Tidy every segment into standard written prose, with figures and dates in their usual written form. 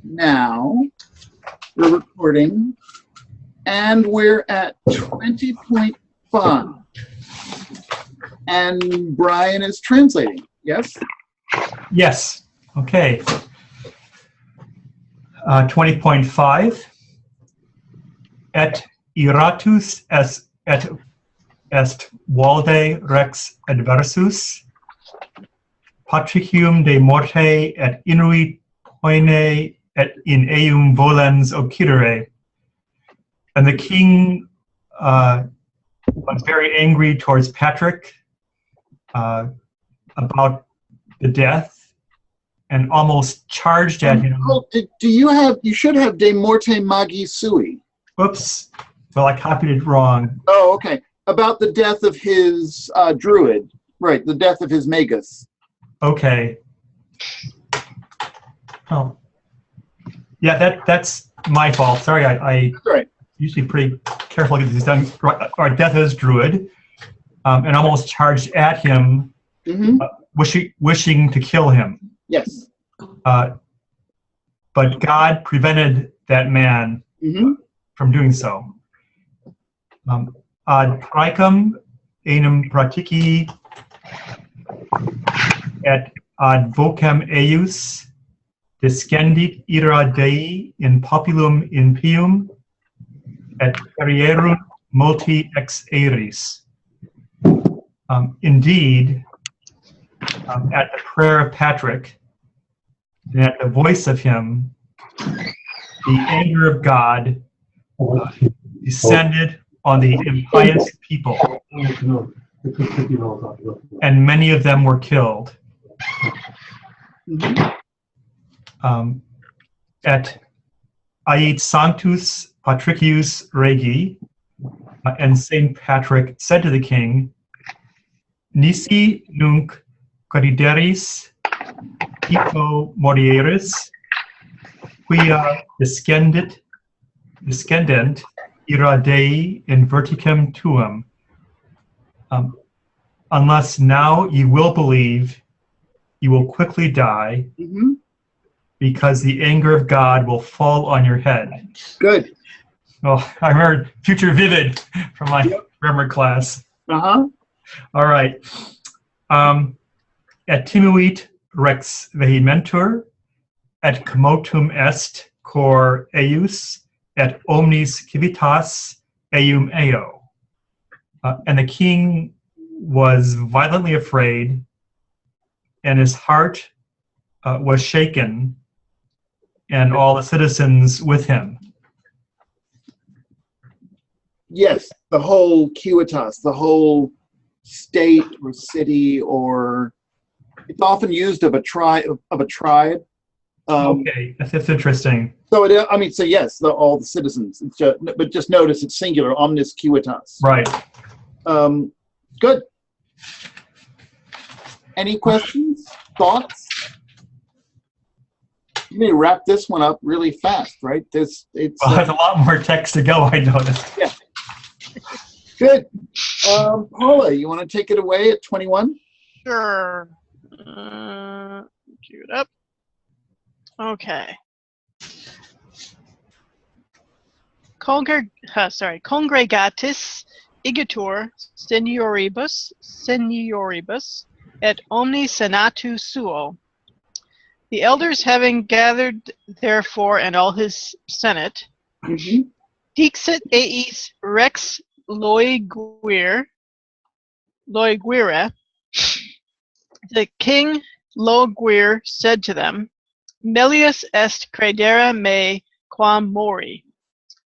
now. We're recording, and we're at 20.5. And Brian is translating, yes? Yes. Okay. 20.5. Et iratus est valde rex adversus, patricium de morte et inuit poene et in eum volens occidere. And the king was very angry towards Patrick about the death and almost charged at him. You should have De Morte Magi Sui. Oops. Well, I copied it wrong. Oh, okay. About the death of his druid. Right, the death of his magus. Okay. Oh. Yeah, that's my fault. Sorry, I right. Usually pretty careful to get these done. Our death of his druid, and almost charged at him, wishing to kill him. Yes. But God prevented that man from doing so. Ad praecum enim pratici et ad vocem eius descendit ira Dei in populum impium et perierunt multi ex aeris. Indeed, at the prayer of Patrick, and at the voice of him, the anger of God descended on the impious people, and many of them were killed. Et ait Sanctus Patricius Regi, and Saint Patrick said to the king, Nisi nunc crederis hipo morieris, quia descendent ira Dei in verticem tuum. Unless now you will believe, you will quickly die, because the anger of God will fall on your head. Good. Well, I remember Future Vivid from my grammar class. All right. Et timuit rex vehementur, et commotum est cor eius, et omnis civitas eum eo. And the king was violently afraid, and his heart was shaken, and all the citizens with him. Yes, the whole civitas, the whole state or city, or it's often used of a tribe. Okay, that's interesting. So yes, all the citizens. It's but just notice it's singular, omnis civitas. Right. Good. Any questions? Thoughts? You may wrap this one up really fast, right? There's a lot more text to go, I noticed. Yeah. Good. Paula, you want to take it away at 21? Sure. Cue it up. Okay. Congregatis igitur senioribus et omni senatu suo. The elders having gathered therefore and all his senate, dixit eis rex loiguire, the king Loiguire said to them, Melius est credere me quam mori.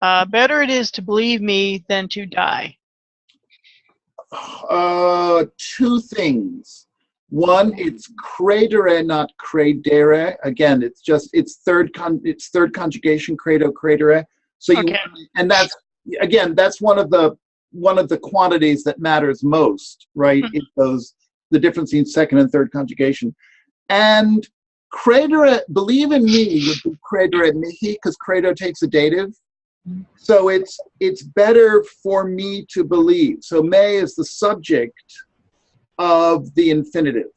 Better it is to believe me than to die. Two things. One, it's credere, not credere. Again, it's third conjugation, credo, credere. So and that's one of the quantities that matters most, right? The difference between second and third conjugation. And credere, believe in me, would be credere mihi, because credo takes a dative. So it's better for me to believe. So me is the subject of the infinitive.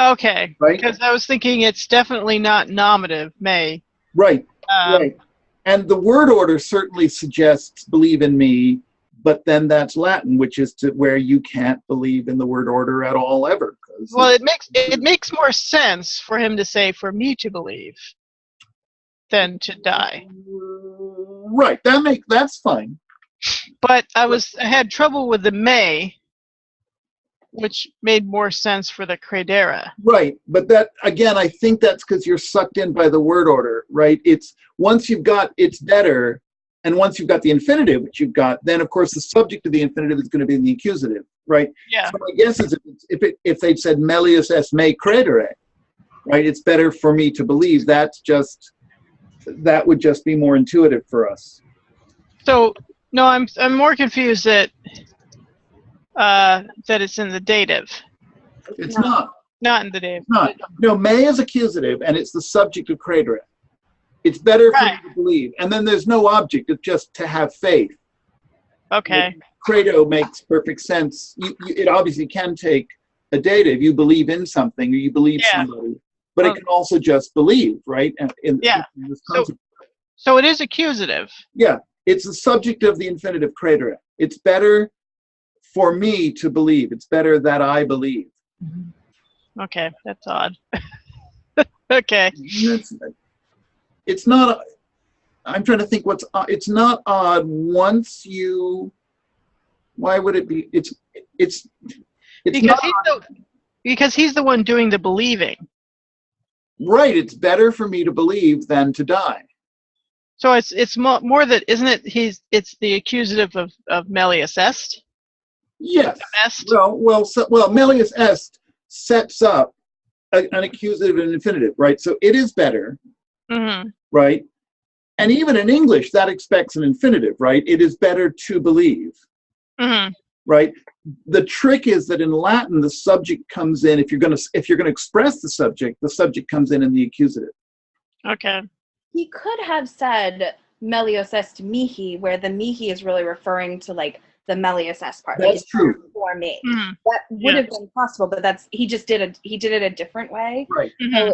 Okay. Right? Because I was thinking it's definitely not nominative, may. Right, right. And the word order certainly suggests believe in me, but then that's Latin, which is to where you can't believe in the word order at all ever. Well, it makes more sense for him to say for me to believe than to die. Right, that's fine. But I had trouble with the may, which made more sense for the credera. Right, but that, again, I think that's because you're sucked in by the word order, right? It's once you've got it's better, and once you've got the infinitive, which you've got, then of course the subject of the infinitive is going to be in the accusative, right? Yeah. So my guess is if they'd said melius est me credere, right? It's better for me to believe. That would just be more intuitive for us. So no, I'm more confused that it's in the dative. It's not. Not in the dative. It's not. No, me is accusative, and it's the subject of credere. It's better for me to believe. And then there's no object. It's just to have faith. Okay. Credo makes perfect sense. It obviously can take a dative. You believe in something, or you believe somebody. But it can also just believe, right? In this concept. So it is accusative. Yeah. It's the subject of the infinitive credere. It's better for me to believe. It's better that I believe. Okay, that's odd. Okay. It's not. I'm trying to think what's. It's not odd once you. Why would it be? It's because he's the one doing the believing. Right. It's better for me to believe than to die. So it's more that, isn't it? It's the accusative of melius est. Yes. Est. Well, melius est sets up an accusative and infinitive, right? So it is better. Mm-hmm. Right? And even in English, that expects an infinitive, right? It is better to believe. Mm-hmm. Right? The trick is that in Latin, the subject comes in. If you're going to express the subject comes in the accusative. Okay. He could have said melius est mihi, where the mihi is really referring to like the melius est part. That's true. For me. Mm-hmm. That would have been possible, but he did it a different way. Right. Mm-hmm.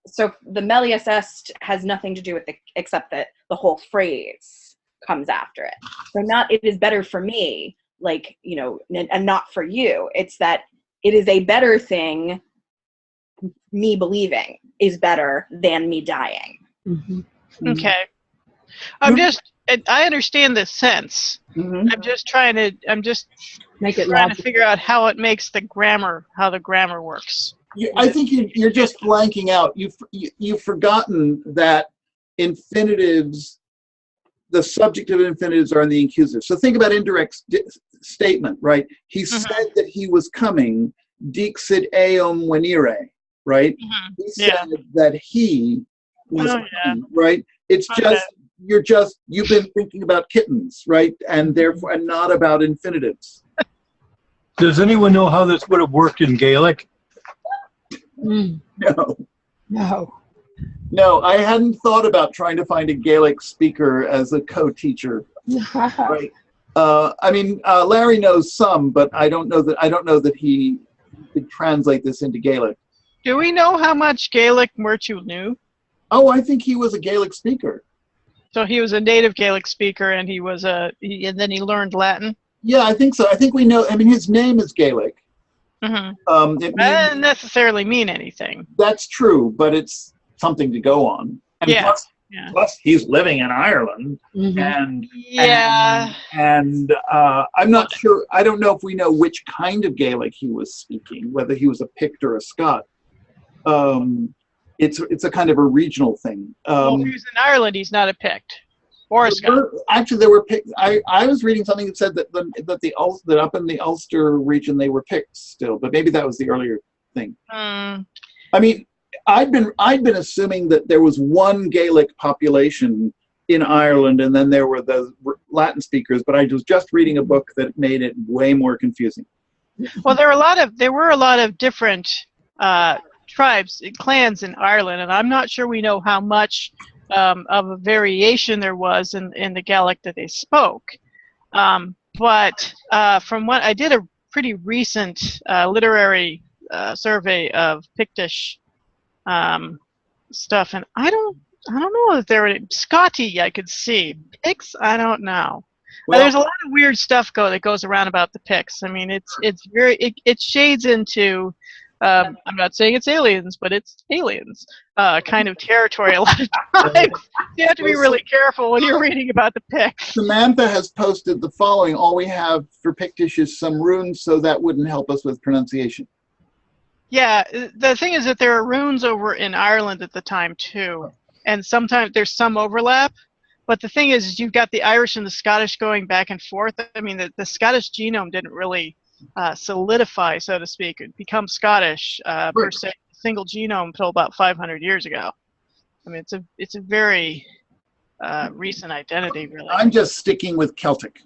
So the melius est has nothing to do with except that the whole phrase comes after it. So not it is better for me, like, and not for you. It's that it is a better thing. Me believing is better than me dying. Mm-hmm. Okay. I understand the sense. Mm-hmm. I'm just trying to Make it trying to figure out how it makes how the grammar works. I think you're just blanking out. You've forgotten that infinitives, the subject of infinitives are in the accusative. So think about indirect statement, right? He said that he was coming, dixit eum venire, right? Mm-hmm. He said that he was coming, right? It's just you've been thinking about kittens, right? And therefore, and not about infinitives. Does anyone know how this would have worked in Gaelic? No, I hadn't thought about trying to find a Gaelic speaker as a co-teacher. Right. Larry knows some, but I don't know that he could translate this into Gaelic. Do we know how much Gaelic Murtu knew? Oh, I think he was a Gaelic speaker. So he was a native Gaelic speaker, and and then he learned Latin. Yeah, I think so. I think we know. I mean, his name is Gaelic. Mm-hmm. It doesn't necessarily mean anything. That's true, but it's something to go on. And plus, he's living in Ireland, and I'm not sure. I don't know if we know which kind of Gaelic he was speaking, whether he was a Pict or a Scot. It's a kind of a regional thing. Well, if he's in Ireland, he's not a Pict or a Scot. Actually, there were Picts. I was reading something that said that up in the Ulster region they were Picts still, but maybe that was the earlier thing. I mean, I'd been assuming that there was one Gaelic population in Ireland, and then there were the Latin speakers. But I was just reading a book that made it way more confusing. Well, there were a lot of different tribes, clans in Ireland, and I'm not sure we know how much of a variation there was in the Gaelic that they spoke. But from what I did a pretty recent literary survey of Pictish stuff, and I I don't know if there were any. Scotty, I could see. Picts, I don't know. Well, There's a lot of weird stuff that goes around about the Picts. I mean, it shades into. I'm not saying it's aliens, but it's aliens kind of territory a lot of times. You have to be really careful when you're reading about the Picts. Samantha has posted the following. All we have for Pictish is some runes, so that wouldn't help us with pronunciation. Yeah, the thing is that there are runes over in Ireland at the time too, and sometimes there's some overlap. But the thing is you've got the Irish and the Scottish going back and forth. I mean, the Scottish genome didn't really solidify, so to speak, and become Scottish per se, single genome until about 500 years ago. I mean, it's a very recent identity, really. I'm just sticking with Celtic.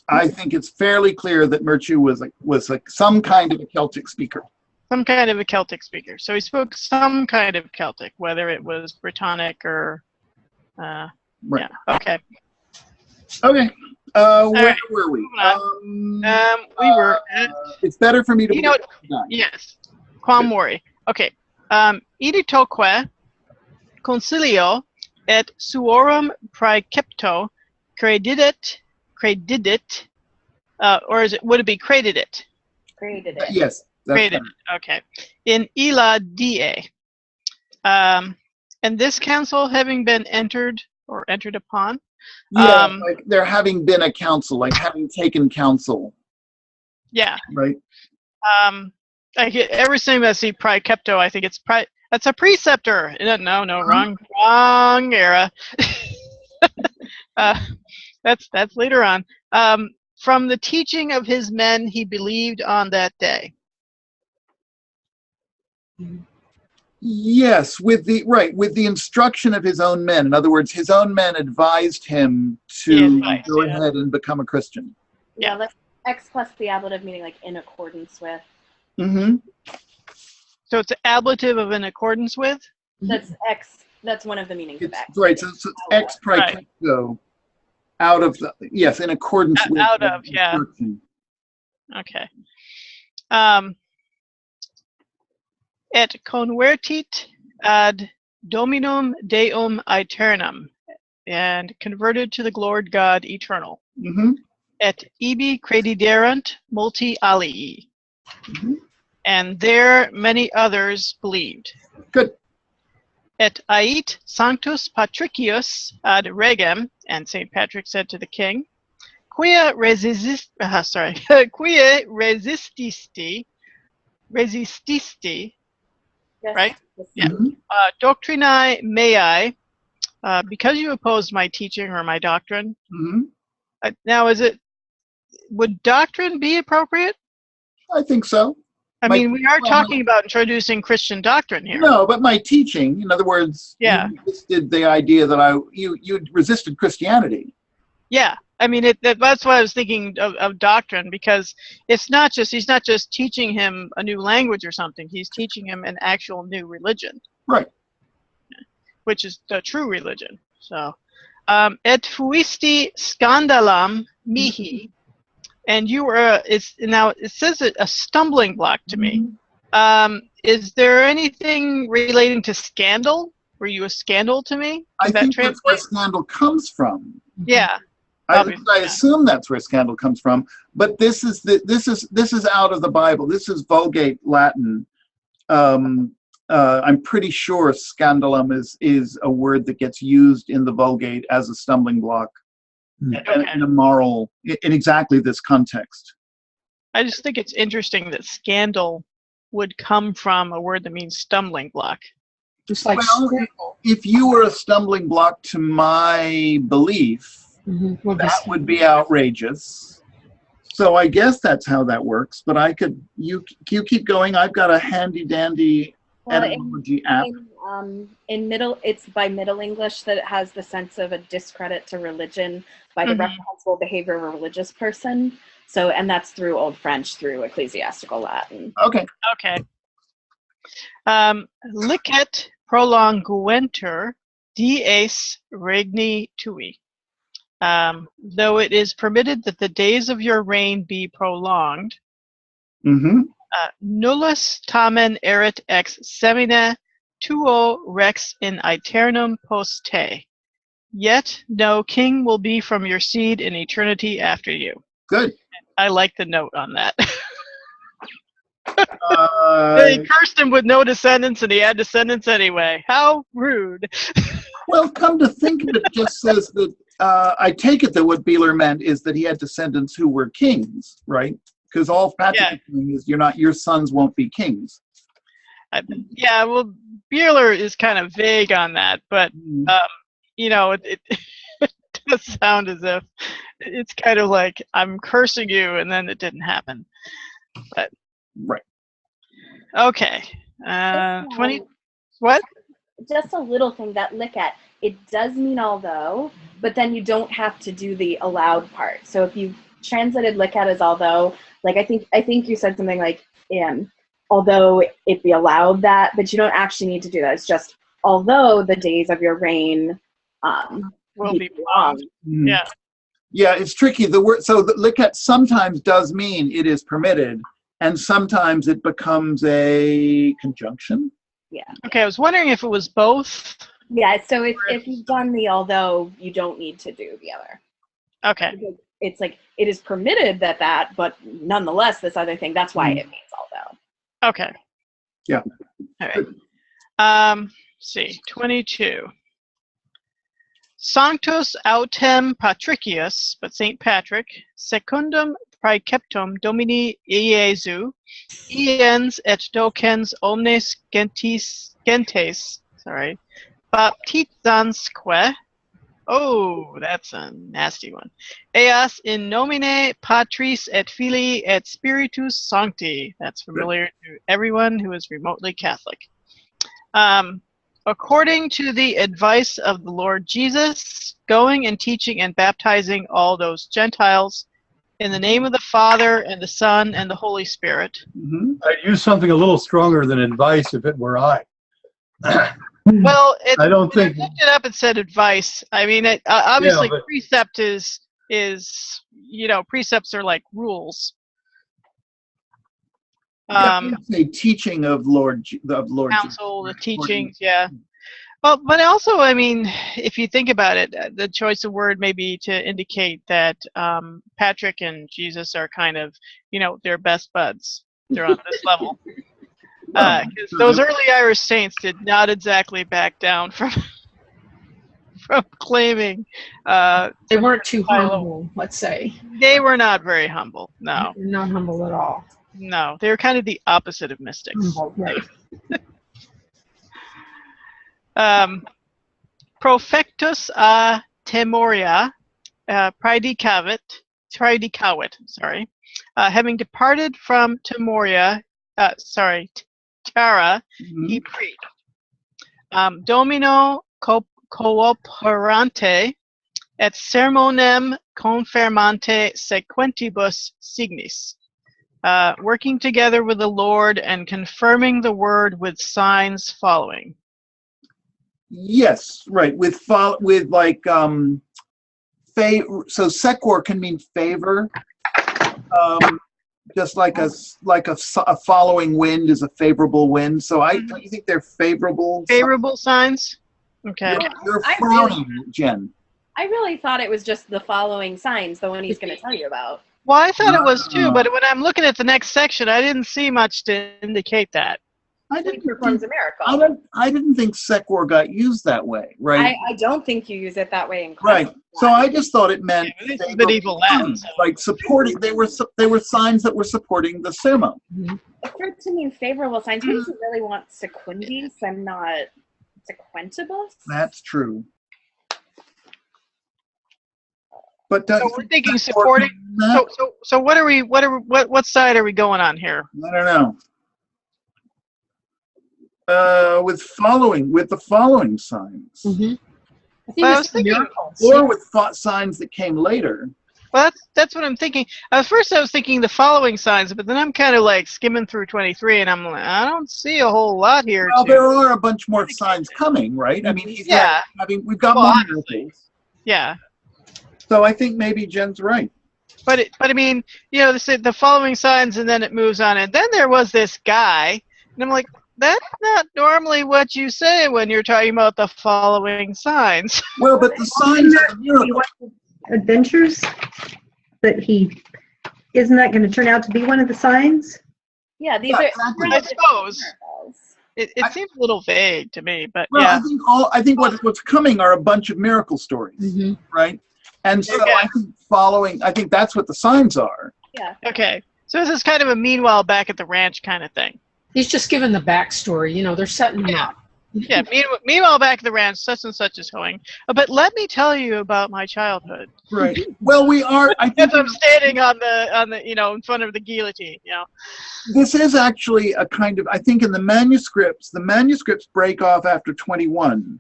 I think it's fairly clear that Merchu was like some kind of a Celtic speaker. Some kind of a Celtic speaker. So he spoke some kind of Celtic, whether it was Brittonic or. Right. Yeah. Okay. Okay. Where right. were we? We were at. It's better for me to. You know. Yes. Quam mori. Okay. Iditoque concilio et suorum praecepto credidit, or would it be credited? Created it. Yes. Created. Okay. In illa die. And this council having been entered upon. Yeah, like there having been a council, like having taken council. Yeah. Right. Every time I see praecepto, I think that's a preceptor. No, wrong era. That's later on. From the teaching of his men, he believed on that day. Yes, with the instruction of his own men. In other words, his own men advised him to go ahead and become a Christian. Yeah, like ex plus the ablative, meaning like in accordance with. Mm-hmm. So it's an ablative of in accordance with? That's ex. That's one of the meanings of ex. Right, so it's ex praecepto, out of the, yes, in accordance with. Out of, yeah. Okay. Et convertit ad Dominum Deum aeternam, and converted to the Lord God eternal. Mm-hmm. Et ibi crediderant multi alii. Mm-hmm. And there many others believed. Good. Et ait Sanctus Patricius ad regem, and St. Patrick said to the king, quia resististi, Yes. Right? Yeah. Mm-hmm. Doctrinae mei, because you opposed my teaching or my doctrine. Mm-hmm. Now, would doctrine be appropriate? I think so. I mean, we are talking about introducing Christian doctrine here. No, but my teaching, in other words, yeah, you resisted the idea that you resisted Christianity. Yeah, I mean, that's why I was thinking of doctrine, because he's not just teaching him a new language or something. He's teaching him an actual new religion. Right. Which is the true religion. So, et fuisti scandalam mihi, and you were. Now it says a stumbling block to me. Is there anything relating to scandal? Were you a scandal to me? I think that's where scandal comes from. Yeah. I assume that's where scandal comes from, but this is out of the Bible. This is Vulgate Latin. I'm pretty sure scandalum is a word that gets used in the Vulgate as a stumbling block in a moral, in exactly this context. I just think it's interesting that scandal would come from a word that means stumbling block. Just like if you were a stumbling block to my belief, that would be outrageous. So I guess that's how that works. But you keep going. I've got a handy dandy etymology app. It's by Middle English that it has the sense of a discredit to religion by the reprehensible behavior of a religious person. So, and that's through Old French, through Ecclesiastical Latin. Okay. Licet prolonguenter dies regni tui. Though it is permitted that the days of your reign be prolonged, nullus tamen erit ex semina tuo rex in aeternum post te. Yet no king will be from your seed in eternity after you. Good. I like the note on that. Uh, They cursed him with no descendants, and he had descendants anyway. How rude. well, come to think of it, it just says that, I take it that what Beeler meant is that he had descendants who were kings, right? Because all Patrick is saying is your sons won't be kings. Yeah, well, Beeler is kind of vague on that, but, you know, it does sound as if it's kind of like, I'm cursing you, and then it didn't happen. But right. Okay. 20. What? Just a little thing, that likat, it does mean although, but then you don't have to do the allowed part. So if you translated likat as although, like I think you said something like, although it be allowed that, but you don't actually need to do that. It's just although the days of your reign will be long. Yeah. Yeah, it's tricky. The word, so the likat sometimes does mean it is permitted, and sometimes it becomes a conjunction. Yeah. Okay, I was wondering if it was both. Yeah, so if you've done the although, you don't need to do the other. Okay. It's like, it is permitted that, but nonetheless, this other thing, that's why it means although. Okay. Yeah. All right. See, 22. Sanctus autem Patricius, but St. Patrick, secundum praeceptum Domini Iesu, iens et docens omnes gentes, baptizansque, oh, that's a nasty one, eas in nomine Patris et Filii et Spiritus Sancti. That's familiar to everyone who is remotely Catholic. According to the advice of the Lord Jesus, going and teaching and baptizing all those Gentiles in the name of the Father and the Son and the Holy Spirit. I'd use something a little stronger than advice if it were I. Well, I don't think. I looked it up and said advice. I mean, obviously, Yeah, but precept is precepts are like rules. A teaching of Lord Counsel, the teachings, yeah. Well, but also, I mean, if you think about it, the choice of word may be to indicate that Patrick and Jesus are kind of, they're best buds. They're on this level. Because those early Irish saints did not exactly back down from claiming. They weren't too humble, let's say. They were not very humble. No. Not humble at all. No, they were kind of the opposite of mystics. Humble, right. Profectus a temoria praedicavit, having departed from Tara, he preached. Domino cooperante et sermonem confirmante sequentibus signis. Working together with the Lord and confirming the word with signs following. Yes, right. So sequor can mean favor. Just like a following wind is a favorable wind. So don't you think they're favorable? Favorable signs? Okay. You're frowning, Jen. I really thought it was just the following signs, the one he's going to tell you about. Well, I thought it was too, but when I'm looking at the next section, I didn't see much to indicate that. He performs a miracle. I didn't think sequor got used that way, right? I don't think you use it that way in class. Right. So I just thought it meant medieval Latin, like supporting. They were signs that were supporting the sermon. For it to mean favorable signs, who doesn't really want secundis and not sequentibus? That's true. But so we're thinking supporting. So what side are we going on here? I don't know. With the following signs, I was thinking, or with signs that came later. Well, that's what I'm thinking. First, I was thinking the following signs, but then I'm kind of like skimming through 23, and I'm like, I don't see a whole lot here. Well, there are a bunch more signs coming, right? I mean, we've got more miracles. Yeah. So I think maybe Jen's right. But I mean, they say the following signs, and then it moves on, and then there was this guy, and I'm like, That's not normally what you say when you're talking about the following signs. Well, but the signs of the miracle. Adventures that isn't that going to turn out to be one of the signs? Yeah, these Yeah, are. exactly. I suppose. miracles. It seems a little vague to me, but Well, yeah. I think what's coming are a bunch of miracle stories, Mhm. right? And so Okay. I think that's what the signs are. Yeah. Okay. So this is kind of a meanwhile back at the ranch kind of thing. He's just giving the backstory. You know, they're setting him up. Yeah, meanwhile back at the ranch, such and such is going. But let me tell you about my childhood. Right. Well, we are. I think As I'm standing on the in front of the guillotine. this is actually a kind of. I think in the manuscripts break off after 21,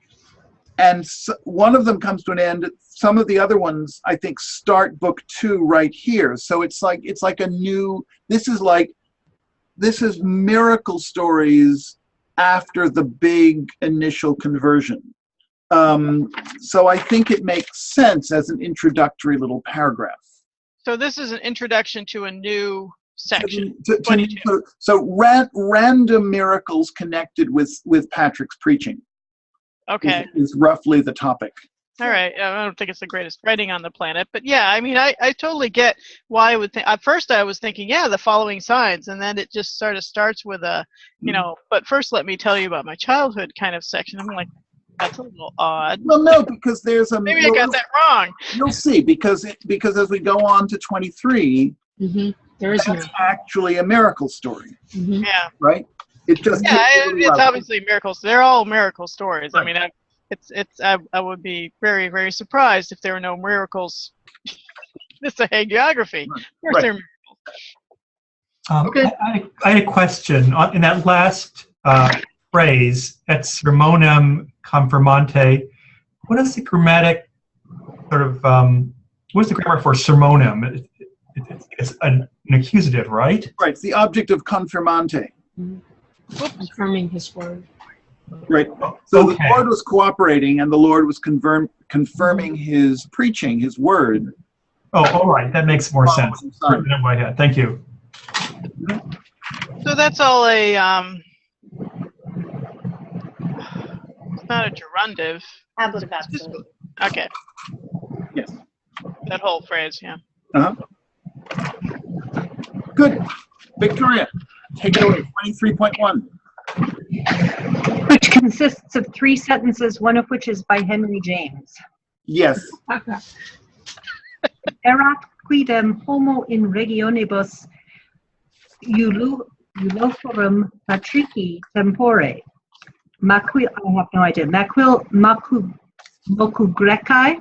and one of them comes to an end. Some of the other ones, I think, start book 2 right here. So it's like a new. This is miracle stories after the big initial conversion. So I think it makes sense as an introductory little paragraph. So this is an introduction to a new section. 22. So random miracles connected with Patrick's preaching. Okay. Is roughly the topic. All right. I don't think it's the greatest writing on the planet, but yeah, I mean, I totally get why I would think. At first, I was thinking, yeah, the following signs, and then it just sort of starts with a, But first, let me tell you about my childhood kind of section. I'm like, that's a little odd. Well, no, because there's a. Maybe I got that wrong. You'll see, because as we go on to 23, There is that's actually a miracle story, Yeah. right? It just It's obviously miracles. They're all miracle stories. Right. I mean, I would be very, very surprised if there were no miracles. It's a hagiography. Of course, there are miracles. Okay. I had a question in that last phrase, et sermonum confirmante. What is the grammatic what's the grammar for sermonum? It's an accusative, right? Right. It's the object of confirmante. confirming his word. Right. So the Lord was cooperating, and the Lord was confirming his preaching, his word. Oh, all right. That makes more sense. Thank you. So that's all a it's not a gerundive. Ablative absolute. Okay. Yes. That whole phrase, yeah. Good. Victoria, take it away. 23.1. Which consists of 3 sentences, one of which is by Henry James. Yes. Erat quidem homo in regionibus uloforum patrici tempore. Macquil, I have no idea. Macquil mocu Grecae.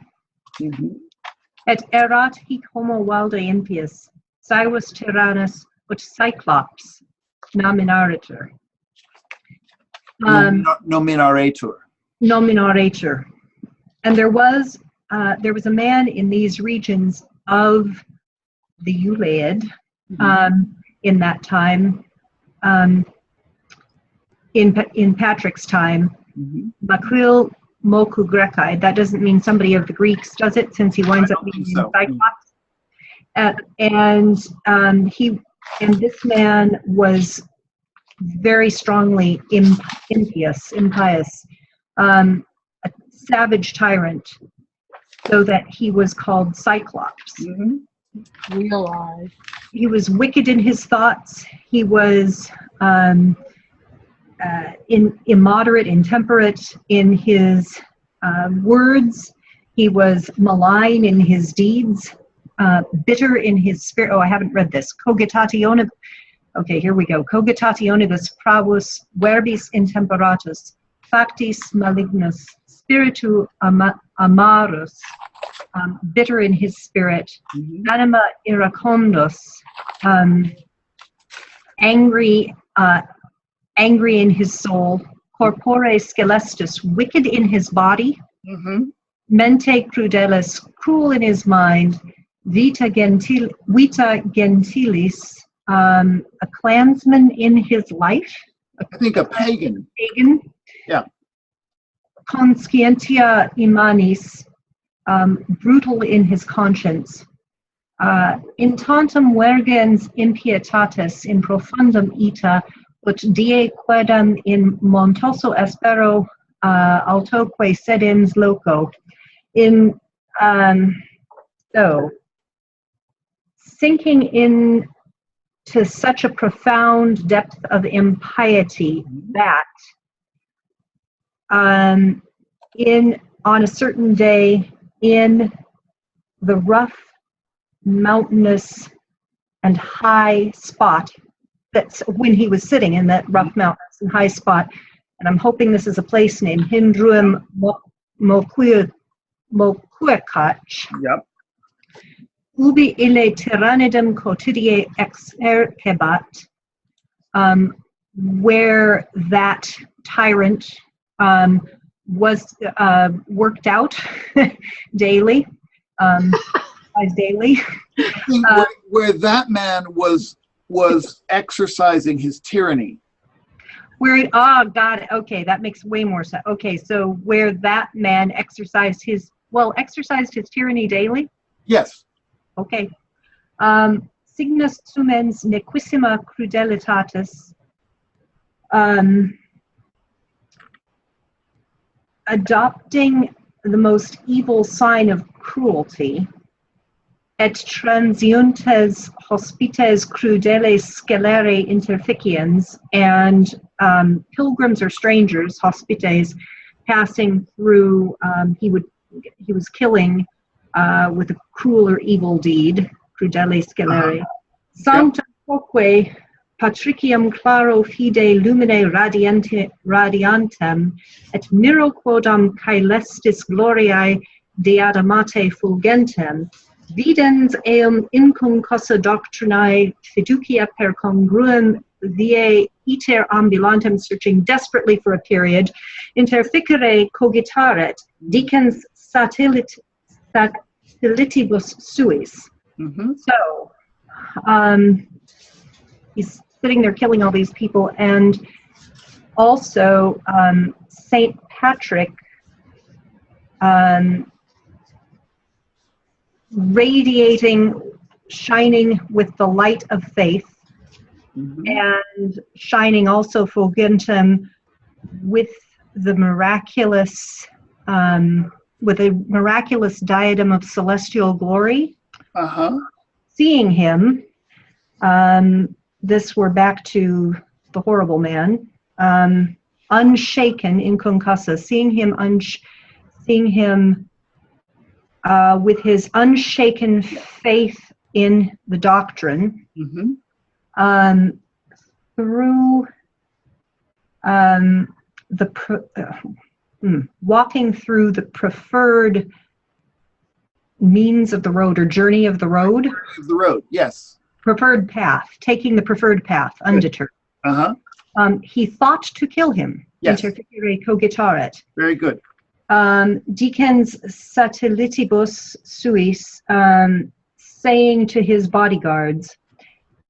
Et erat hic homo valde impius. Cyrus tyrannus ut Cyclops nominaritur. Nominarator. Nominarator. And there was a man in these regions of the Ulaid in that time, in Patrick's time, Macquil mocu Grecae. That doesn't mean somebody of the Greeks, does it? Since he winds up being Cyclops. And this man was very strongly impious, a savage tyrant, so that he was called Cyclops. Real life. He was wicked in his thoughts. He was immoderate, intemperate in his words. He was malign in his deeds, bitter in his spirit. Oh, I haven't read this. Cogitationibus. Okay, here we go. Cogitationibus pravus verbis intemperatus, factis malignus, spiritu amarus, bitter in his spirit, anima iracundus, angry in his soul, corpore scelestus, wicked in his body, mente crudelis, cruel in his mind, vita gentilis, a clansman in his life. I think a pagan. Yeah. Conscientia imanis, brutal in his conscience. In tantum vergens impietatis in profundum ita ut die quedam in montoso espero altoque sedens loco. In so sinking in to such a profound depth of impiety that on a certain day in the rough, mountainous, and high spot, that's when he was sitting in that rough, mountainous, and high spot, and I'm hoping this is a place named Hindruim Mokuakach. Yep. Ubi ille tyrannidum quotidie exercebat, where that tyrant was worked out daily, daily. Where that man was exercising his tyranny. Got it. Okay, that makes way more sense. Okay, so where that man exercised his tyranny daily? Yes. Okay. Signus sumens nequissima crudelitatis, adopting the most evil sign of cruelty, et transiuntes hospites crudeles scelere interficiens, and pilgrims or strangers, hospites, passing through, he was killing with a cruel or evil deed, crudele scelere. Sanctum quoque patricium claro fide lumine radiantem, et miro quodam caelestis gloriae deadamate fulgentem, videns eum inconcussa doctrinae fiducia per congruum vie iter ambulantem, searching desperately for a period, interficere cogitaret, dicens satellitibus suis. Mm-hmm. So, he's sitting there killing all these people, and also Saint Patrick radiating, shining with the light of faith, and shining also fulgentem with the miraculous, with a miraculous diadem of celestial glory. Seeing him, this we're back to the horrible man, unshaken in concussa, seeing him with his unshaken faith in the doctrine, through walking through the preferred means of the road, or journey of the road. The road, yes. Preferred path, taking the preferred path, undeterred. He thought to kill him. Yes. Interficere cogitaret. Very good. Dicens satellitibus suis, saying to his bodyguards,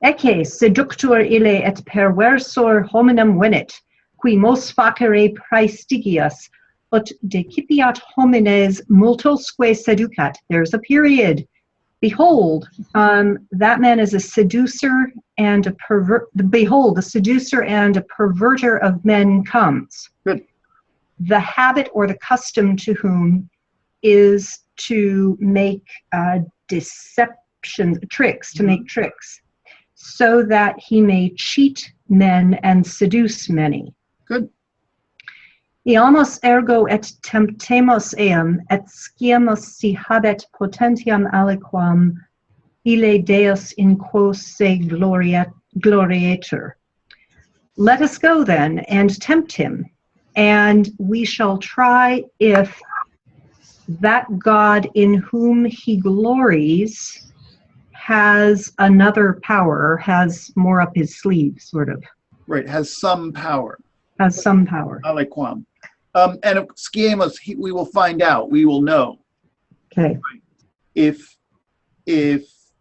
Ecce seductor ille et perversor hominem venit, qui mos facere praestigias, ut decipiat homines multosque seducat. There's a period. Behold, that man is a seducer and a behold, the seducer and a perverter of men comes. Good. The habit or the custom to whom is to make deception, tricks, to make tricks, so that he may cheat men and seduce many. Good. Iamos ergo et temptemos eam, et sciamos si habet potentiam aliquam ille Deus in quo se gloriatur. Let us go then and tempt him, and we shall try if that God in whom he glories has another power, has more up his sleeve, sort of. Right, has some power. Has some power. Aliquam. And of sciemos, we will find out, we will know. Okay. If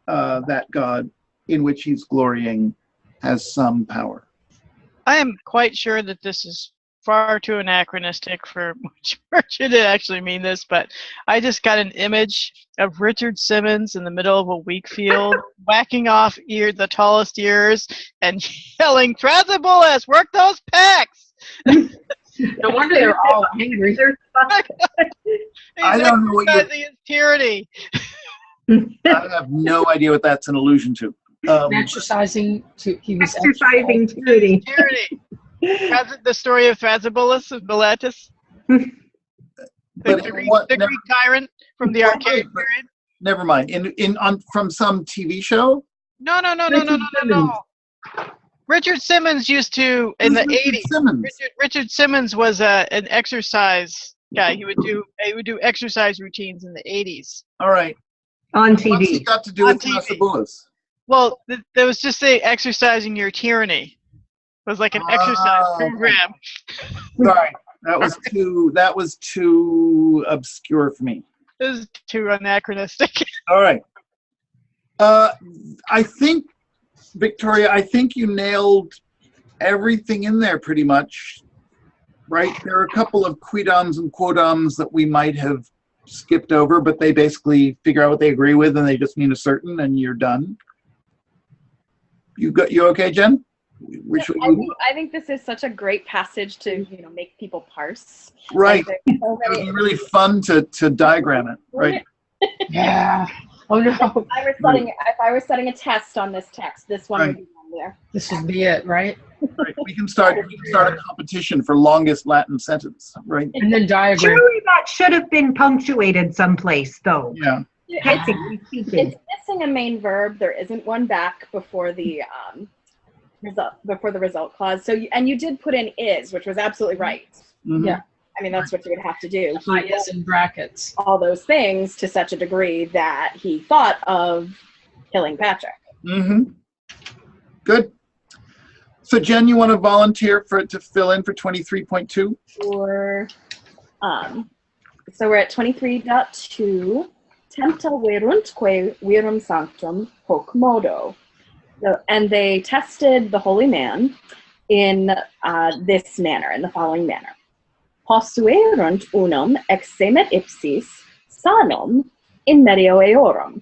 that God in which he's glorying has some power. I am quite sure that this is far too anachronistic for Churchill to actually mean this, but I just got an image of Richard Simmons in the middle of a wheat field, whacking off the tallest ears and yelling, "Thrasybullus, work those pecs!" No wonder they're all angry. I don't know what exercising his tyranny. I have no idea what that's an allusion to. Exercising to he was Exercising tyranny. The story of Thrasybullus of Miletus, But the Greek tyrant from the archaic period. Never mind. From some TV show? No. Richard Simmons used to in the 80s. Richard Simmons was an exercise guy. He would do exercise routines in the 80s. All right. On What's TV. it got to do with Thrasybullus? Well, there was just exercising your tyranny. It was like an exercise program. Sorry, that was too obscure for me. It was too anachronistic. All right. I think, Victoria, you nailed everything in there pretty much, right? There are a couple of quidams and quodams that we might have skipped over, but they basically figure out what they agree with, and they just mean a certain, and you're done. You okay, Jen? I think this is such a great passage to make people parse. Right. It would be really fun to diagram it, right? Yeah. Oh no. If I was setting a test on this text, this one would be on there. This would be it, right? Right. We can start a competition for longest Latin sentence, right? And then diagram. Surely that should have been punctuated someplace, though. Yeah. It's missing a main verb. There isn't one back before the result clause. So you did put in is, which was absolutely right. Mm-hmm. Yeah. I mean, that's what you would have to do. He is in brackets. All those things to such a degree that he thought of killing Patrick. Mm-hmm. Good. So Jen, you want to volunteer to fill in for 23.2? Or, so we're at 23.2. Tempta veruntque virum sanctum hoc modo. So, and they tested the holy man in this manner, in the following manner. Posuerunt unum exemet ipsis sanum in medio eorum,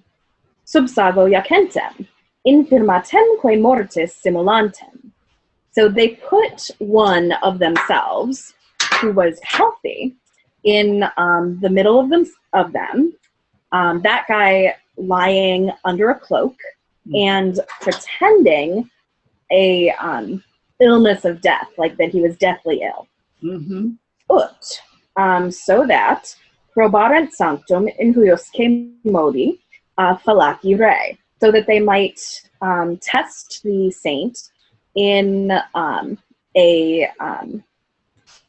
subsago jacentem, infirmatemque mortis simulantem. So they put one of themselves, who was healthy, in the middle of them. That guy lying under a cloak and pretending a illness of death, like that he was deathly ill. Mm-hmm. So that probarent sanctum in huiusque modi fallaci re, so that they might test the saint in a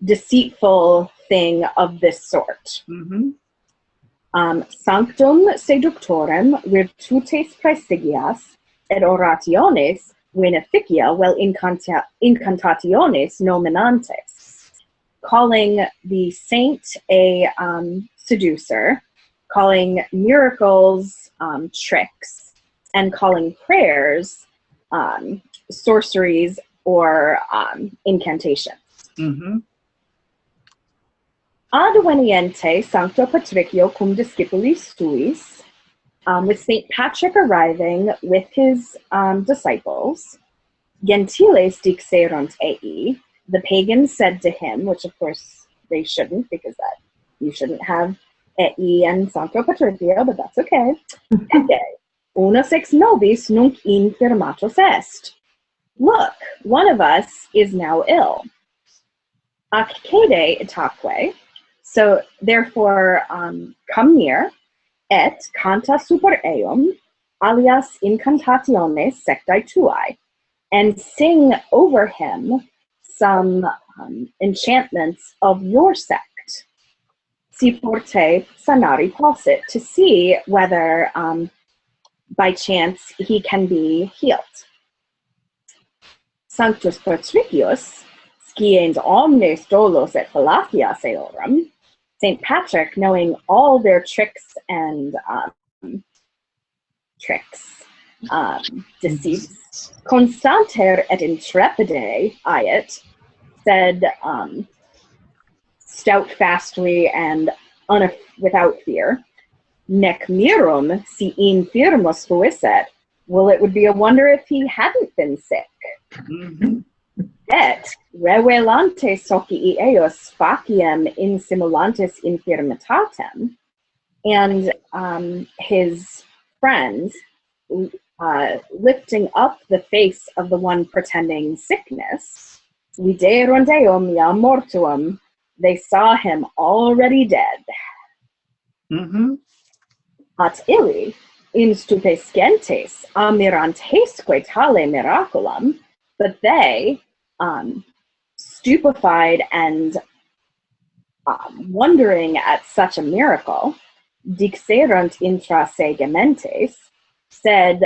deceitful thing of this sort. Mm-hmm. Sanctum seductorem virtutes praesigias et orationes beneficia vel incantationes nominantes. Calling the saint a seducer, calling miracles tricks, and calling prayers sorceries or incantations. Mm-hmm. Adveniente Sancto Patricio cum discipulis suis, with St. Patrick arriving with his disciples, gentiles dixerunt ei, the pagans said to him, which of course they shouldn't, because you shouldn't have ei and Sancto Patricio, but that's okay. Ede, unus ex nobis nunc infirmatus est. Look, one of us is now ill. Ac cede itaque. So therefore, come near, et canta super eum, alias incantationes sectae tuae, and sing over him some enchantments of your sect. Si forte sanari possit, to see whether by chance he can be healed. Sanctus Patricius, sciens omnes dolos et fallacias eorum, St. Patrick, knowing all their tricks and deceits, constanter et intrepide iet, said, stout fastly and without fear. Nec mirum si infirmus fuisset. Well, it would be a wonder if he hadn't been sick. Et revelante socii eos faciem insimulantis infirmitatem. And his friends, lifting up the face of the one pretending sickness, viderunt eum iam mortuum, they saw him already dead. At illi, instupescentes amirantesque tale miraculum, but they, stupefied and wondering at such a miracle, dixerunt intra se gementes, said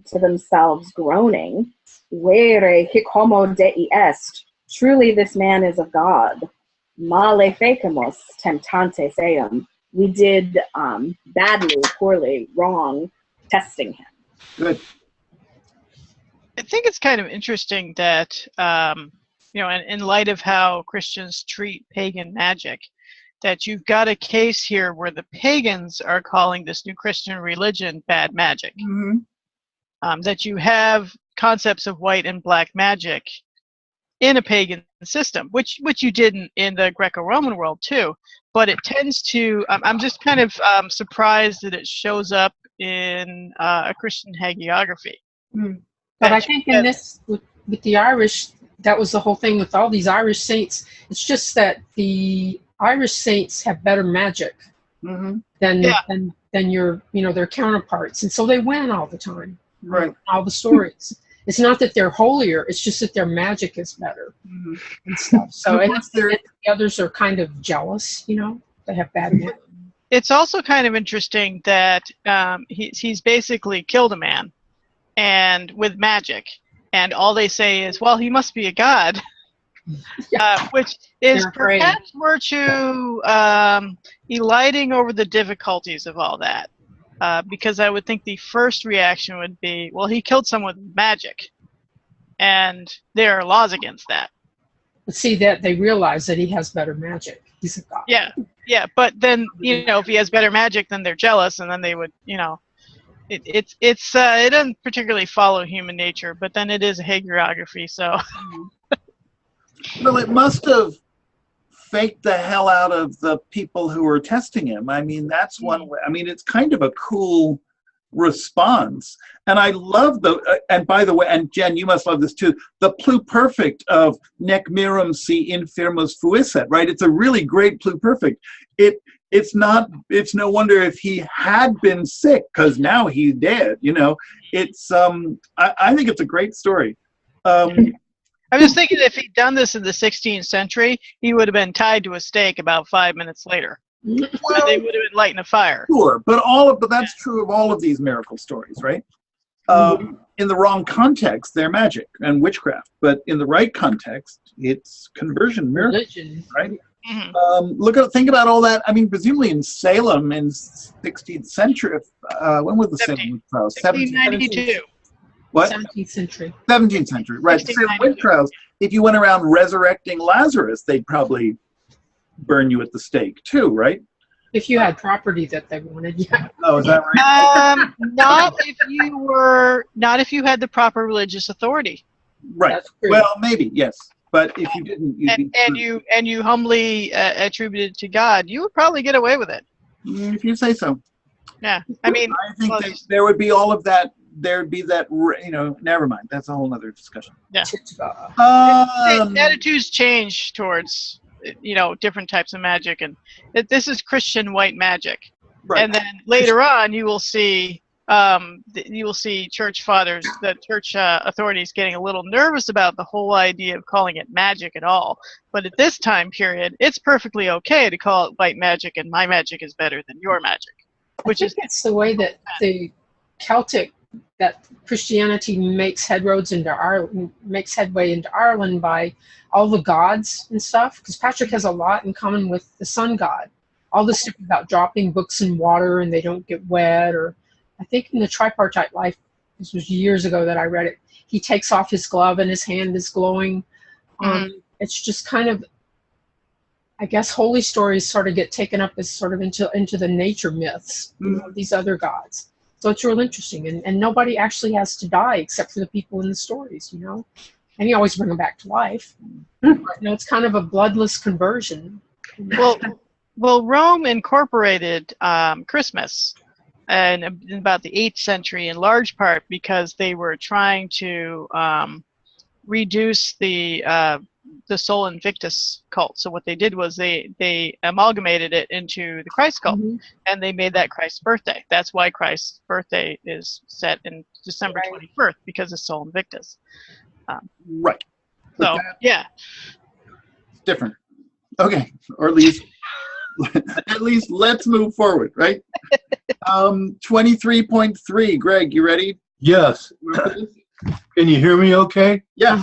to themselves, groaning, Vere hic homo Dei est, truly this man is of God. Male fecemus temptantes eum. We did badly, poorly, wrong, testing him. Good. I think it's kind of interesting that, you know, in light of how Christians treat pagan magic, that you've got a case here where the pagans are calling this new Christian religion bad magic. That you have concepts of white and black magic in a pagan system, which you did in the Greco-Roman world too. But it tends to, I'm just kind of surprised that it shows up in a Christian hagiography. But I think in this, with the Irish, that was the whole thing with all these Irish saints. It's just that the Irish saints have better magic than your, you know, their counterparts, and so they win all the time. Right. All the stories. It's not that they're holier; it's just that their magic is better and stuff. So and the others are kind of jealous. You know, they have bad magic. It's also kind of interesting that he's basically killed a man, and with magic, and all they say is, "Well, he must be a god." Which is perhaps virtue eliding over the difficulties of all that. Because I would think the first reaction would be, well, he killed someone with magic, and there are laws against that. But see that they realize that he has better magic. He's a god. Yeah, but then, you know, if he has better magic, then they're jealous, and then they would, you know, it doesn't particularly follow human nature, but then it is a hagiography, so. Well, it must have faked the hell out of the people who were testing him. I mean, that's one way. I mean, it's kind of a cool response. And I love and by the way, and Jen, you must love this too, the pluperfect of nec mirum si infirmus fuisset, right? It's a really great pluperfect. It's no wonder if he had been sick, because now he's dead, you know. It's, I think it's a great story. I was thinking if he'd done this in the 16th century, he would have been tied to a stake about 5 minutes later. Well, and they would have been lighting a fire. Sure, but that's true of all of these miracle stories, right? In the wrong context, they're magic and witchcraft. But in the right context, it's conversion miracle, right? Think about all that. I mean, presumably in Salem in 16th century. When was the Salem trials? 1792. What? 17th century. 17th century, right. The Salem witch trials, if you went around resurrecting Lazarus, they'd probably burn you at the stake too, right? If you had property that they wanted, yeah. Oh, is that right? Not if you had the proper religious authority. Right. Well, maybe, yes. But if you didn't, and you humbly attributed it to God, you would probably get away with it. If you say so. Yeah. I mean, I think there would be all of that. There'd be that, you know, never mind. That's a whole other discussion. Yeah. Attitudes change towards, you know, different types of magic, and this is Christian white magic. Right. And then later on, you will see church fathers, the church authorities getting a little nervous about the whole idea of calling it magic at all. But at this time period, it's perfectly okay to call it white magic, and my magic is better than your magic. It's the way that the Celtic, that Christianity makes headway into Ireland by all the gods and stuff, because Patrick has a lot in common with the sun god. All this stuff about dropping books in water and they don't get wet, or I think in the Tripartite Life, this was years ago that I read it, he takes off his glove and his hand is glowing. It's just kind of I guess holy stories sort of get taken up as sort of into the nature myths, these other gods. So it's real interesting, and nobody actually has to die except for the people in the stories, and you always bring them back to life. It's kind of a bloodless conversion. Well, Rome incorporated Christmas in about the 8th century in large part because they were trying to reduce the Sol Invictus cult. So what they did was they amalgamated it into the Christ cult, and they made that Christ's birthday. That's why Christ's birthday is set in December 21st, because of Sol Invictus. Right. So yeah, it's different. Okay, or at least let's move forward, right? 23.3. Greg, you ready? Yes. Can you hear me okay? Yeah.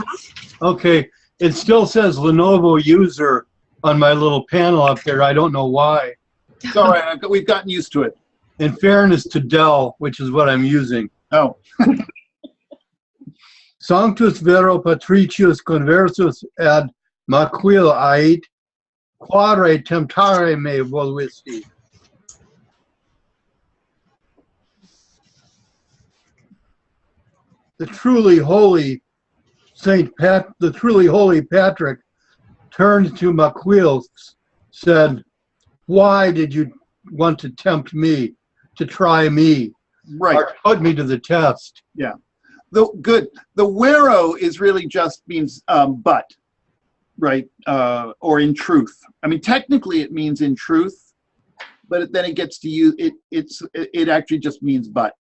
Okay. It still says Lenovo user on my little panel up there. I don't know why. It's all right. We've gotten used to it. In fairness to Dell, which is what I'm using. Oh. Sanctus vero patricius conversus ad maquil ait, quare temptare me voluisti. The truly holy Patrick turned to Maquil, said, "Why did you want to tempt me, to try me, right, or put me to the test?" Yeah. The wero is really just means but, right, or in truth. I mean, technically it means in truth, but then it gets to use it actually just means but.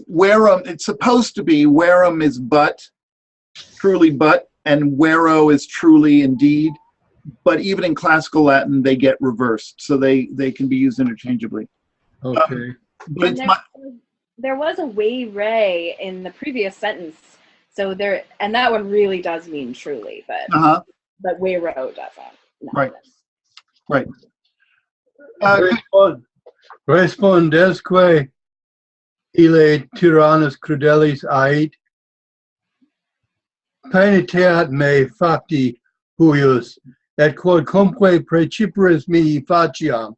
Verum, it's supposed to be verum is but, truly but, and vero is truly indeed. But even in classical Latin, they get reversed, so they can be used interchangeably. Okay. But there was a vere in the previous sentence, so there, and that one really does mean truly, but vero doesn't. No. Right. Respondesque ille tyrannus crudelis ait, peniteat me facti huius, et quodcumque precipiris mihi faciam,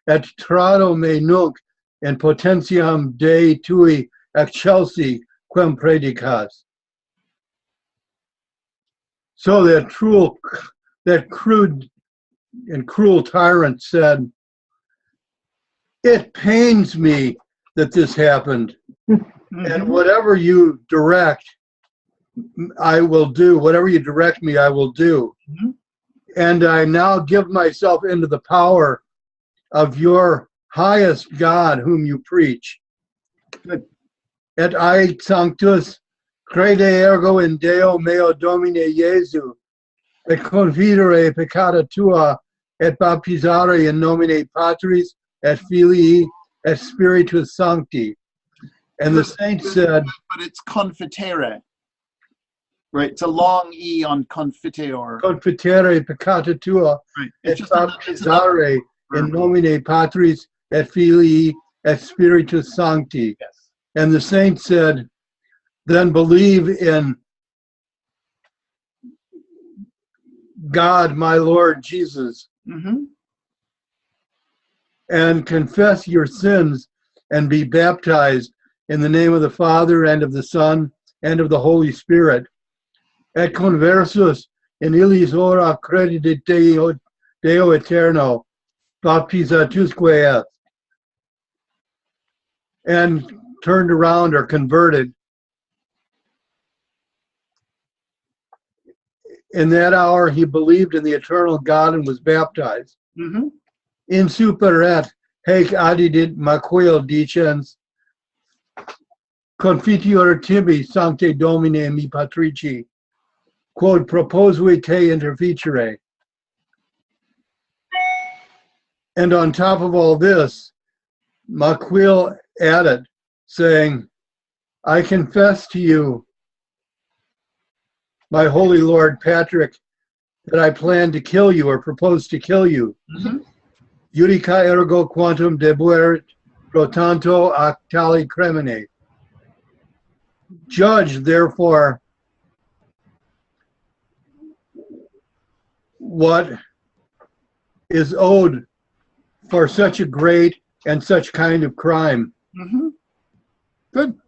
et trado me nunc in potentiam Dei tui excelsi quem predicas. So that crude and cruel tyrant said, "It pains me that this happened, and whatever you direct, I will do. Whatever you direct me, I will do. And I now give myself into the power of your highest God whom you preach. Et I sanctus crede ergo in Deo meo Domine Jesu, et confidere peccata tua, et baptizare in nomine Patris, et Filii, et Spiritus Sancti." And the saint said, but it's confitere. Right, it's a long E on confiteor. Confitere peccata tua, right. Et baptizare in nomine Patris, et Filii, et Spiritus Sancti. Yes. And the saint said, "Then believe in God, my Lord Jesus, and confess your sins and be baptized in the name of the Father and of the Son and of the Holy Spirit. Et conversus in illis ora credit Deo eterno, baptizatusque est." And turned around or converted. In that hour, he believed in the eternal God and was baptized. In superet haec adidit Maquil dicens, confitior tibi sancte Domine mi patrici, quod proposui te interficere. And on top of all this, Maquil added, saying, "I confess to you, my holy Lord Patrick, that I plan to kill you or propose to kill you. Judica ergo quantum debuerit pro tanto ac tali crimine." Judge, therefore, what is owed for such a great and such kind of crime. Mm-hmm. Good.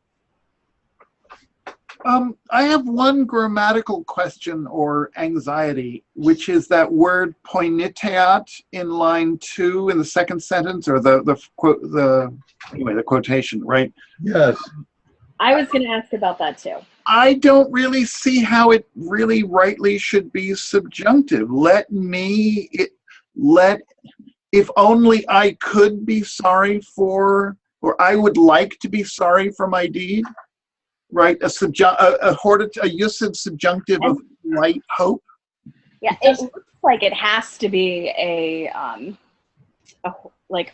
I have one grammatical question or anxiety, which is that word poiniteat in line 2 in the second sentence, or the quotation, right? Yes. I was going to ask about that too. I don't really see how it really rightly should be subjunctive. If only I could be sorry for, or I would like to be sorry for my deed, right? A usage subjunctive of light hope. Yeah, it looks like it has to be a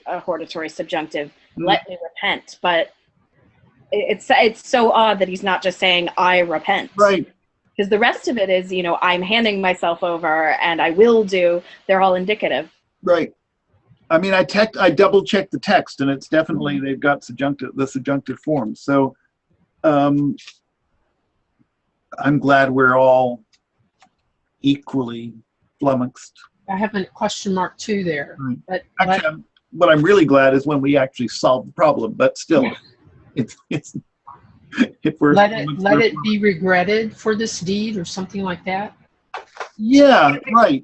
hortatory subjunctive. Let me repent, but it's so odd that he's not just saying I repent. Right. Because the rest of it is, I'm handing myself over and I will do. They're all indicative. Right. I mean, I double checked the text, and it's definitely they've got the subjunctive form. So, I'm glad we're all equally flummoxed. I have a question mark too there. Right. But actually, what I'm really glad is when we actually solve the problem. But still, it's if we're let it be regretted for this deed or something like that. Yeah, right.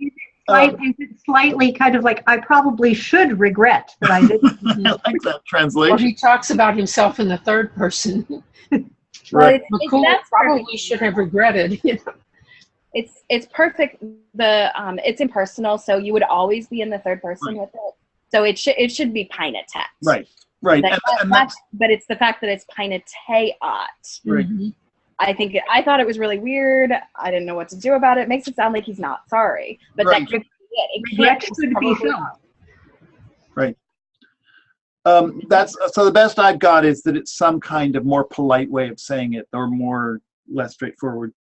Slightly kind of like, I probably should regret that I didn't. I like that translation. Or he talks about himself in the third person. Right. McCool probably should have regretted. It's perfect. It's impersonal, so you would always be in the third person with it. So it should be pinetet. Right. But it's the fact that it's pineteat. Right. Mm-hmm. I thought it was really weird. I didn't know what to do about it. It makes it sound like he's not sorry, but that could be it. Regret could be shown. Right. So the best I've got is that it's some kind of more polite way of saying it, or less straightforward.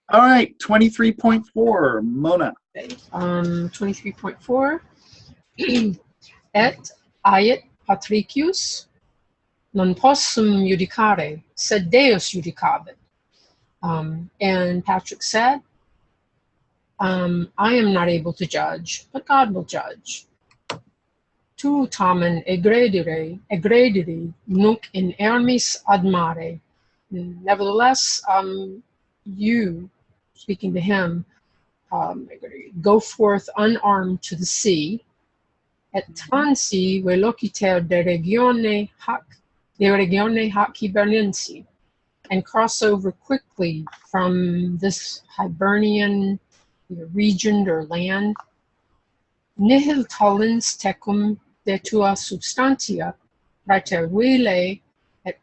All right, 23.4, Mona. 23.4. Et aiet Patricius non possum judicare, sed Deus judicabit. And Patrick said, I am not able to judge, but God will judge. Tu tamen egrediri nunc in ermis ad mare. Nevertheless, you, speaking to him, go forth unarmed to the sea, et transi velociter de regione hac Hibernensi, and cross over quickly from this Hibernian region or land. Nihil tollens tecum de tua substantia, praeter vile et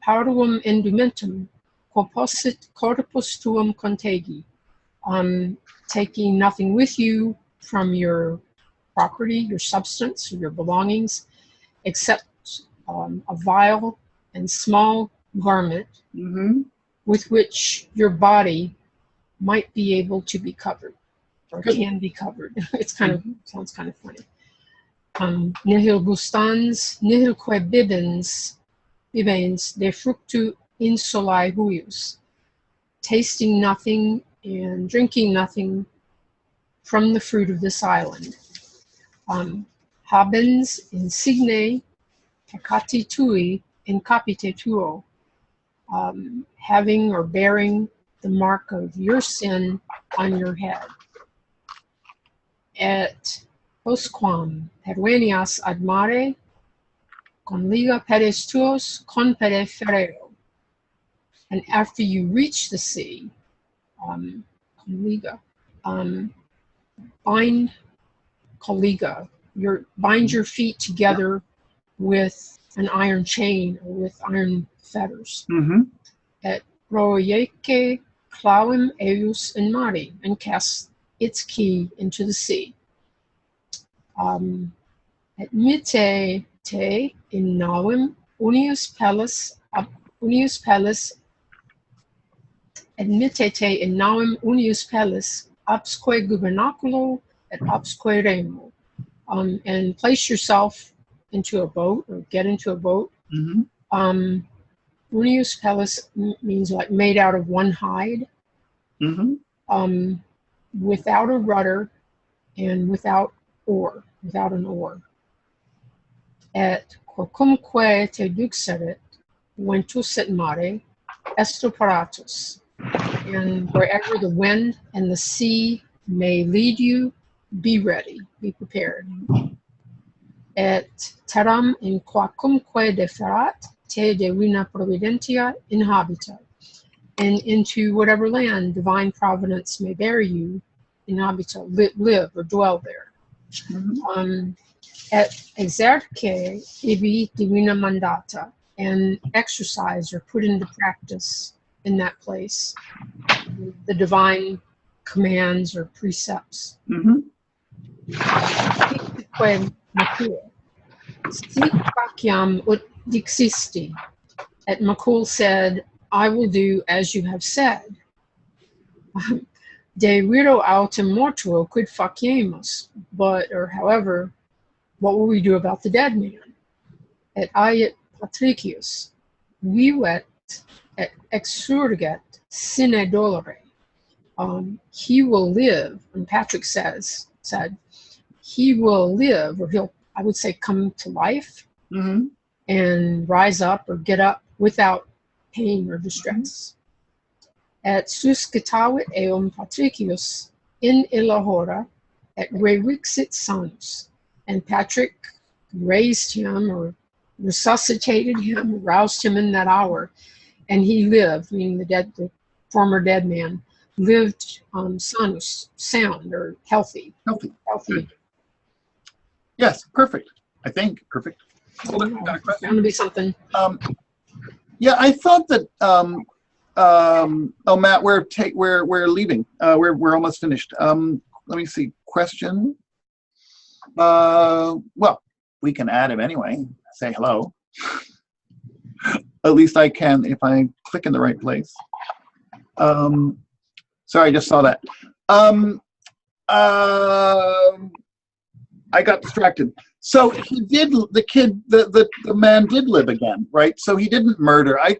parvum indumentum, corpus tuum contagi. Taking nothing with you from your property, your substance, or your belongings, except a vile and small garment with which your body might be able to be covered, or can be covered. It's sounds kind of funny. Nihil gustans, nihil que bibens de fructu insulae huius, tasting nothing and drinking nothing from the fruit of this island. Habens insigne peccati tui in capite tuo, having or bearing the mark of your sin on your head. Et postquam pervenias ad mare, conliga pedes tuos conpede ferreo. And after you reach the sea, conliga, bind your feet together with an iron chain or with iron fetters. Et proiece clauim eius in mare, and cast its key into the sea. Et mitte te in navim unius pellis absque gubernaculo et absque remo. And place yourself into a boat, or get into a boat. Unius pellis means like made out of one hide. without a rudder and without an oar. Et quocumque te duxerit ventus et mare estoperatus. And wherever the wind and the sea may lead you, be ready, be prepared. Et terram in quacumque deferat te divina providentia inhabita. And into whatever land divine providence may bear you, inhabita, live or dwell there. Et exerce ibi divina mandata, and exercise or put into practice in that place the divine commands or precepts. Si faciam ut dixisti, et Makul said, I will do as you have said. De viro autem mortuo quid faciemus, but, or however, what will we do about the dead man? Et aiet Patricius, vivet et exurget sine dolore. He will live, and Patrick said, he will live, or he'll, I would say, come to life and rise up or get up without pain or distress. Et suscitavit eum Patricius in illa hora et revixit sanus. And Patrick raised him or resuscitated him, roused him in that hour, and he lived, meaning the former dead man, lived sanus, sound or healthy. Healthy. Yes, perfect. I think perfect. Hold on, I've got a question. It's going to be something. Yeah, I thought that. Oh, Matt, we're leaving. We're almost finished. Let me see. Question. Well, we can add him anyway. Say hello. At least I can if I click in the right place. Sorry, I just saw that. I got distracted. So he did. The man did live again, right? So he didn't murder. I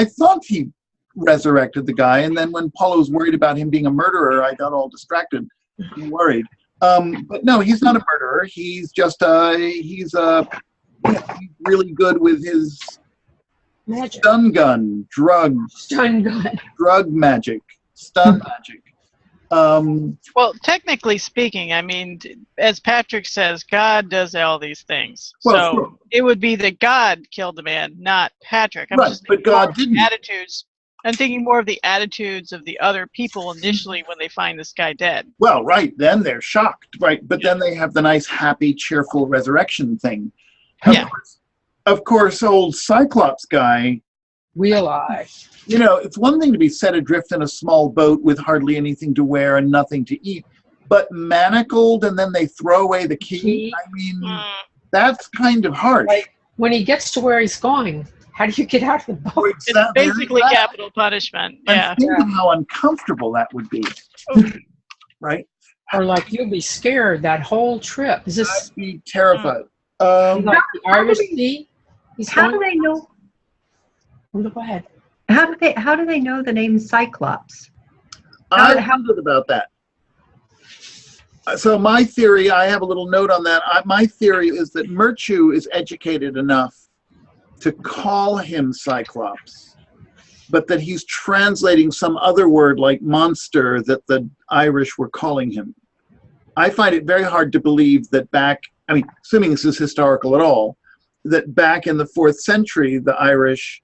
thought he resurrected the guy, and then when Paulo was worried about him being a murderer, I got all distracted and worried. But no, he's not a murderer. He's just he's really good with his Magic. Stun gun, drugs, drug magic, stun magic. Well, technically speaking, I mean, as Patrick says, God does all these things. Well, so sure. It would be that God killed the man, not Patrick. I'm Right, just but God didn't. Attitudes. I'm thinking more of the attitudes of the other people initially when they find this guy dead. Well, right, then they're shocked, right? But then they have the nice, happy, cheerful resurrection thing. Of course, old Cyclops guy. Wheel Eye. You know, it's one thing to be set adrift in a small boat with hardly anything to wear and nothing to eat, but manacled and then they throw away the key. I mean, that's kind of harsh. Like, when he gets to where he's going, how do you get out of the boat? It's basically capital punishment. Yeah. I'm thinking how uncomfortable that would be. Right? Or like you'll be scared that whole trip. Is this? I'd be terrified. Like the Irish Sea? How do they know? Go ahead. How do they know the name Cyclops? I wondered about that. So my theory, I have a little note on that. My theory is that Murchu is educated enough to call him Cyclops, but that he's translating some other word like monster that the Irish were calling him. I find it very hard to believe that assuming this is historical at all, that back in the 4th century, the Irish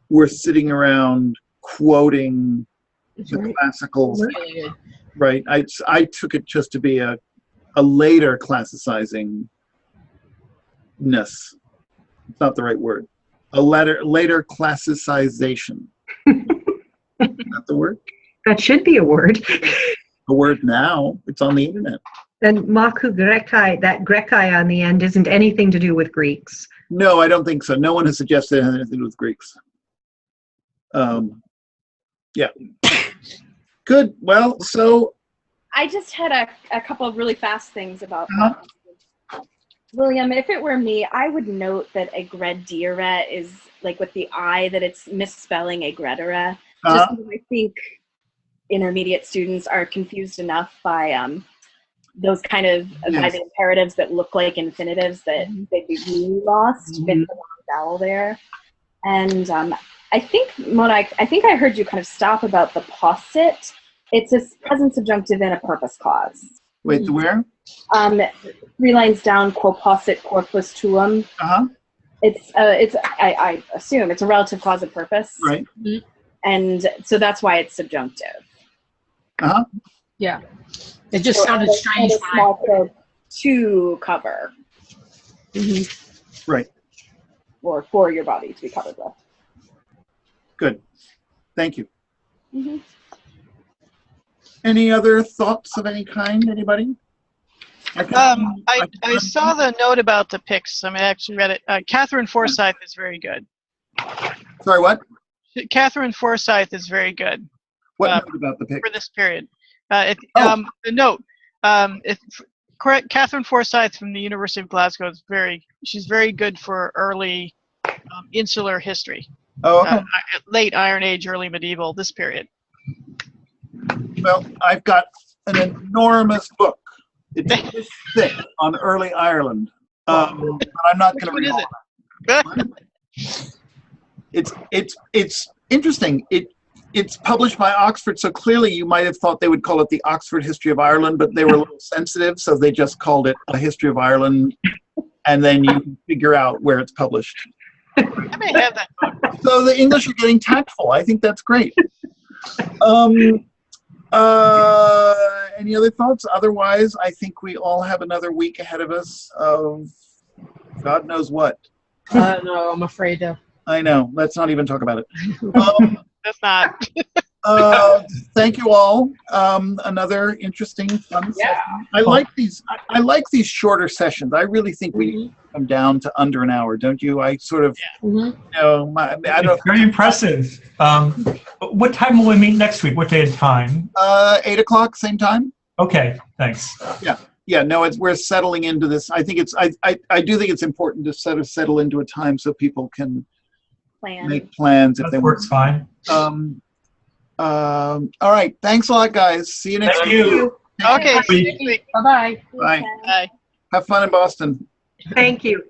were sitting around quoting the classical, right? I took it just to be a later classicizing-ness. It's not the right word. A later classicization. Not the word? That should be a word. A word now. It's on the internet. And Maku Grekai, that Grekai on the end isn't anything to do with Greeks. No, I don't think so. No one has suggested it had anything to do with Greeks. Yeah. Good. Well, so I just had a couple of really fast things about William. If it were me, I would note that Egredira is like with the I, that it's misspelling Egredira. Just because I think intermediate students are confused enough by those kind of by the imperatives that look like infinitives that they'd be really lost with the vowel there. And I think, Mona, I think I heard you kind of stop about the possit. It's a present subjunctive in a purpose clause. Wait, where? 3 lines down, quo possit corpus tuum. It's I assume it's a relative clause of purpose. Right. And so that's why it's subjunctive. Yeah. It just sounded strange. A small code to cover. Right. Or for your body to be covered with. Good. Thank you. Any other thoughts of any kind? Anybody? I saw the note about the Picts. I actually read it. Catherine Forsyth is very good. Sorry, what? Catherine Forsyth is very good. What note about the Picts? For this period. The note. Catherine Forsyth from the University of Glasgow is she's very good for early insular history. Late Iron Age, early medieval, this period. Well, I've got an enormous book. It's this thick on early Ireland, but I'm not going to read all of it. It's interesting. It's published by Oxford, so clearly you might have thought they would call it the Oxford History of Ireland, but they were a little sensitive, so they just called it a History of Ireland, and then you can figure out where it's published. I may have that book. So the English are getting tactful. I think that's great. Any other thoughts? Otherwise, I think we all have another week ahead of us of God knows what. No, I'm afraid of. I know. Let's not even talk about it. That's not. Thank you all. Another interesting, fun session. I like these. I like these shorter sessions. I really think we need to come down to under an hour, don't you? I sort of, you know, I don't. It's very impressive. What time will we meet next week? What day and time? 8 o'clock, same time. Okay, thanks. Yeah. No, we're settling into this. I think it's. I do think it's important to sort of settle into a time so people can make plans if That they works fine. All right. Thanks a lot, guys. See you next Thank week. you. Okay. See you next week. Bye-bye. Bye. Bye. Have fun in Boston. Thank you.